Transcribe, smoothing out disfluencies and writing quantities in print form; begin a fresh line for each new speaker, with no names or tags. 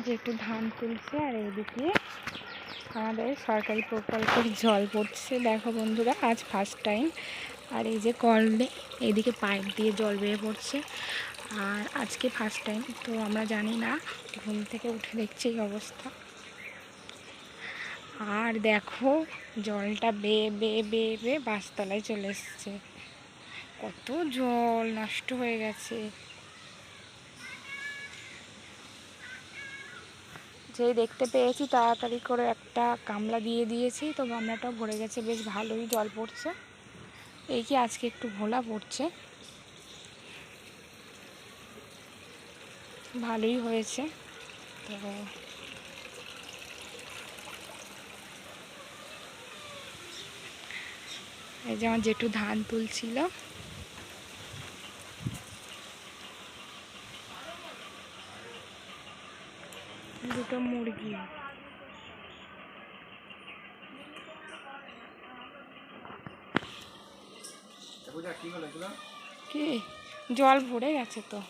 যে একটু ধান তুলছে আর এইদিকে আমাদের সরকারি প্রকল্পের জল পড়ছে। দেখো বন্ধুরা, আজ ফার্স্ট টাইম। আর এই যে কলে এইদিকে পাইপ দিয়ে জল বেয়ে পড়ছে, আর আজকে ফার্স্ট টাইম তো আমরা জানি না, ঘুম থেকে উঠে দেখছি এই অবস্থা। আর দেখো জলটা বেয়ে বেয়ে বেয়ে বেয়ে বাসতলায় চলে এসছে। কত জল নষ্ট হয়ে গেছে। যেই দেখতে পেয়েছি তাড়াতাড়ি করে একটা গামলা দিয়ে দিয়েছি, তো গামলাটাও ভরে গেছে, বেশ ভালোই জল পড়ছে। এই কি আজকে একটু ঘোলা পড়ছে, ভালোই হয়েছে। তো এই যে আমার জেঠু ধান তুলছিল। দুটো মুরগি। কি জল ভরে গেছে তো।